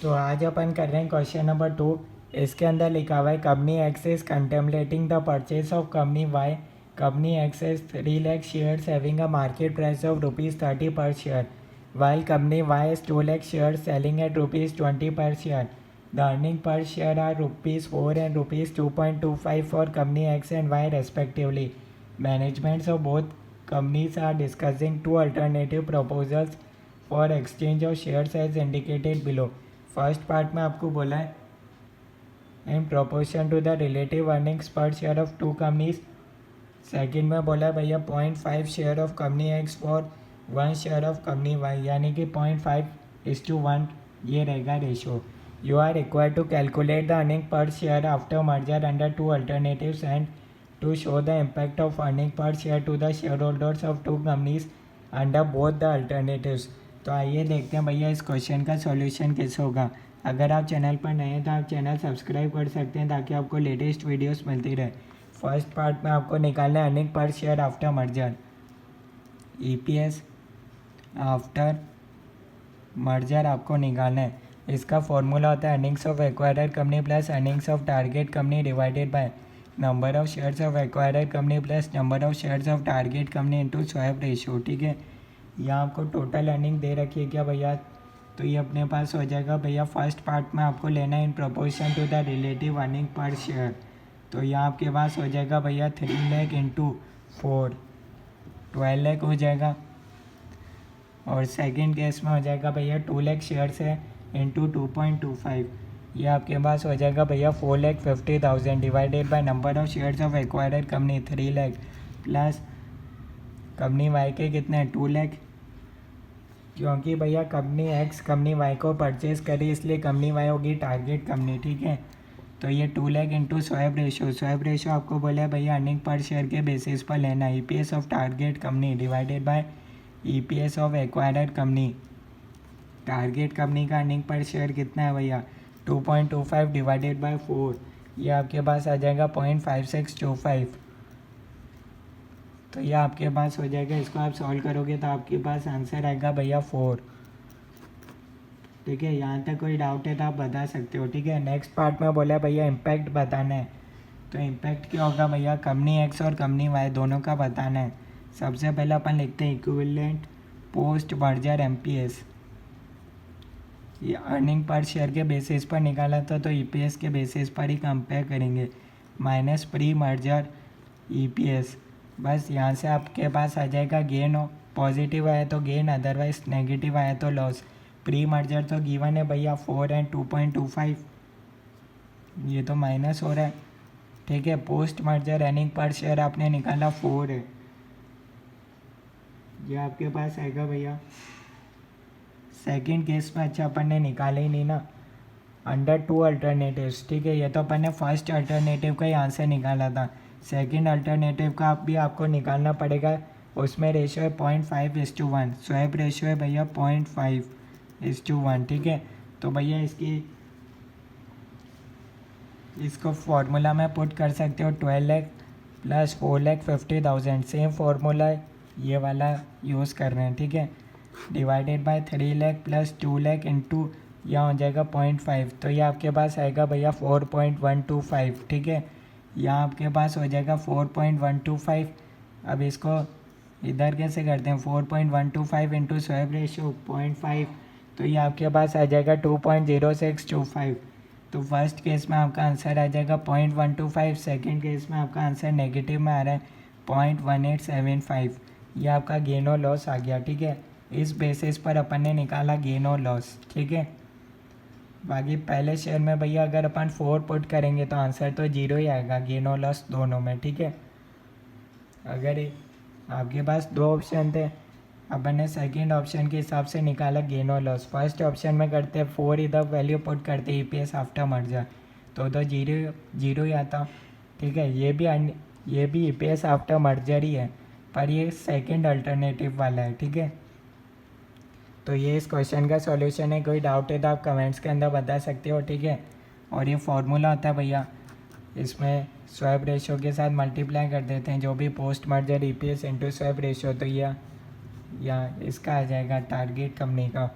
तो आज अपन कर रहे हैं क्वेश्चन नंबर 2। इसके अंदर लिखा हुआ है company X is contemplating the purchase of company Y. Company X is 3 lakh shares having a market price of ₹30 per share while company Y is 2 lakh shares selling at ₹20 per share. The earning per share are ₹4 and ₹2.25 for company X and Y respectively. Managements of both companies are discussing two alternative proposals for exchange of shares as indicated below. First part में आपको बोला है in proportion to the relative earnings per share of two companies. Second में बोला है भैया 0.5 share of company X for 1 share of company Y, यानी कि 0.5:1 ये रहेगा ratio. You are required to calculate the earning per share after merger under two alternatives and to show the impact of earning per share to the shareholders of two companies under both the alternatives। तो आइए देखते हैं भैया इस question का solution कैसे होगा। अगर आप चैनल पर नए हैं तो आप चैनल सब्सक्राइब कर सकते हैं ताकि आपको लेटेस्ट वीडियोस मिलती रहे। फर्स्ट पार्ट में आपको निकालना है earning per share after merger, EPS after merger आपको निकालना है। इसका फॉर्मूला होता है earnings of acquired company plus earnings of target company divided by number of shares of acquired company plus number of shares of target company into swap ratio. ठीक है, यहाँ आपको टोटल अर्निंग दे रखी है क्या भैया, तो ये अपने पास हो जाएगा भैया। फर्स्ट पार्ट में आपको लेना है in proportion to the relative earning per share, तो यहाँ आपके पास हो जाएगा भैया 3 लाख इंटू 4 12 लाख हो जाएगा। और सेकंड केस में हो जाएगा भैया 2 लाख शेयर्स है इंटू 2.25, ये आपके पास हो जाएगा भैया 4,50,000 divided by number of shares of acquired company 3 lakh plus company Y के कितने 2 लाख, क्योंकि भैया कंपनी एक्स कंपनी वाई को परचेज करी इसलिए कंपनी वाई होगी टारगेट कंपनी। ठीक है, तो ये 2 lakh into swap ratio. Swap ratio आपको बोला है भैया अर्निंग पर शेयर के बेसिस पर लेना है। EPS of target company divided by EPS of acquired company. Target company का अर्निंग पर शेयर कितना है भैया 2.25 डिवाइडेड बाय 4, ये आपके पास आ जाएगा 0.5625। तो ये आपके पास हो जाएगा, इसको आप सॉल्व करोगे तो आपके पास आंसर आएगा भैया 4। ठीक है, यहाँ तक कोई डाउट है तो आप बता सकते हो। ठीक है, नेक्स्ट पार्ट में बोला भैया इम्पैक्ट बताना है, तो इम्पैक्ट क्या होगा भैया कंपनी एक्स और कंपनी वाई दोनों का बताना है। सबसे पहले अपन लिखते हैं इक्विवेलेंट पोस्ट मर्जर MPS। ये अर्निंग पर शेयर के बेसिस पर निकाला था तो EPS के बेसिस पर ही कंपेयर करेंगे, माइनस प्री मर्जर EPS। बस यहाँ से आपके पास आ जाएगा गेन, हो पॉजिटिव आया तो गेन, अदरवाइज नेगेटिव आया तो लॉस। प्री मर्जर तो गिवन है भैया 4 एंड 2.25, ये तो माइनस हो रहा है। ठीक है, post merger earning per share आपने निकाला 4 है, ये आपके पास आएगा भैया। सेकंड केस में अच्छा अपन ने निकाले ही नहीं ना, अंडर टू अल्टरनेटिव्स। ठीक है, ये तो अपन ने फर्स्ट अल्टरनेटिव का ही आंसर निकाला था, सेकंड अल्टरनेटिव का भी आपको निकालना पड़ेगा। उसमें रेशियो है 0.5:1, स्वैप रेशियो है भैया 0.5:1। ठीक है, तो भैया इसको फॉर्मूला में पुट कर सकते हो 12 लाख प्लस 4,50,000, सेम फॉर्मूला ये वाला यूज़ कर रहे हैं। ठीक है, divided by 3 lakh plus 2 lakh into यहाँ हो जाएगा 0.5, तो ये आपके पास आएगा भैया 4.125। ठीक है, यहाँ आपके पास हो जाएगा 4.125। अब इसको इधर कैसे करते हैं 4.125 इंटू स्वैप रेशियो 0.5, तो ये आपके पास आ जाएगा 2.0625। तो फर्स्ट केस में आपका आंसर आ जाएगा 0.125, सेकेंड केस में आपका आंसर नेगेटिव में आ रहा है 0.1875, ये आपका गेन और लॉस आ गया। ठीक है, इस बेसिस पर अपन ने निकाला गेन और लॉस। ठीक है, बाकी पहले शेयर में भैया अगर अपन 4 पुट करेंगे तो आंसर तो 0 ही आएगा, गेन और लॉस दोनों में। ठीक है, अगर आपके पास 2 ऑप्शन थे, अपन ने सेकंड ऑप्शन के हिसाब से निकाला गेन और लॉस। फर्स्ट ऑप्शन में करते 4 इधर वैल्यू पुट करते EPS आफ्टर मर्जर, तो 0 ही आता। ठीक है, ये भी EPS आफ्टर मर्जर ही है, पर ये सेकंड अल्टरनेटिव वाला है। ठीक है, तो ये इस क्वेश्चन का सॉल्यूशन है। कोई डाउट है तो आप कमेंट्स के अंदर बता सकते हो। ठीक है, और ये फार्मूला होता है भैया, इसमें स्वैप रेशियो के साथ मल्टीप्लाई कर देते हैं, जो भी post merger EPS into swap ratio, तो यह इसका आ जाएगा टारगेट कंपनी का।